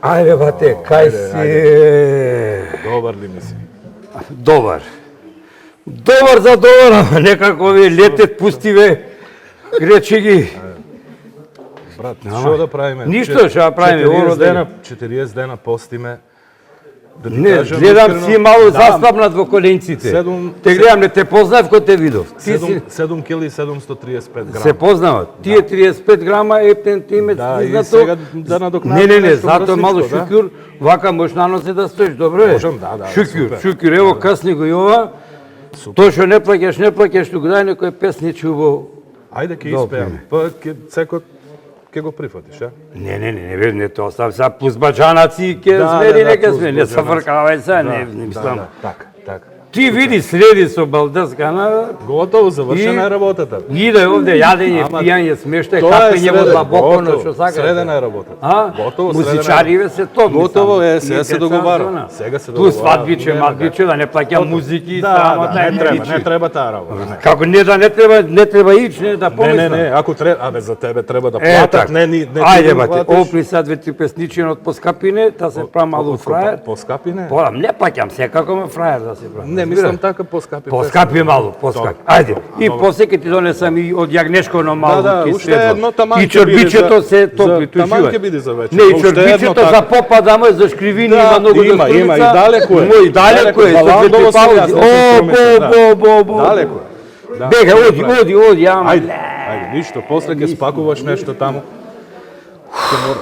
Ајде, бате, кај си? Добар ли мисли? Добар. Добар за добар, ама некако овие летет пустиве, речи ги. Брат, што да правиме? Ништо што да правиме, 40 дена постиме. Да ти Не, кажам гледам искрено, си malo да, заспавнат во коленците. Те гледам, не те познав кој те видов. Ти си 7 кили 735 грама. се познават. Тие 35 грама ептен ти ме Да, и стизнато. сега да надокнадиме Не, нешто затоа мало мръсничко, да. шукюр, вака можеш на носе да стоиш, добро е. Можам, да, супер. Шукюр, ево касни го и ова. Тоа што не плаќаш, туку дај некој песнич убаво. Ајде ќе Добре. испеам. Па секој ќе го прифатиш, а? Не, тоа остав сега плюс баџанаци ќе смери, не ќе смери, не се фркавај сега, не мислам. Така. Ти види среди со балдаскана, Готово, завршена е работата. иде овде јадење, пијање, смештај, капење во длабоконо, што сакаш. Средена е работата. А? Готово, Музичариве се тоа. Готово е, сега се договара. Сега се Плюс договара. свадбиче, матбиче, да не плаќа музики и Да, срамота. не треба таа работа. Како не треба ич, не да помислам. Не, ако треба, абе за тебе треба да Е, платат, така. не ти Ајде, да бате, платиш. опри сад две-три песничини од поскапине, та се прави малу фраер. Поскапи не? Па, не плаќам секако ме фраер да се прави. Не, мислам така поскапи. Поскапи малу, поскапи. Ајде. И после ќе ти донесам и од јагнешковно малу Да, ки уште едно таман И ќе биде чорбичето за- се топли, за- таман тушувај. ќе биде за вечер. Не, и Уште едно чорбичето така. за попа да му за шкривини Да, има многу има, да има, и далеко е. Мој далеко е, со Баландово две се јас паузи. не сум промислил, Бо. Далеко е. Да, Бега, добре. оди, ама. Ајде, ништо, после ќе спакуваш нешто таму. Ќе мора.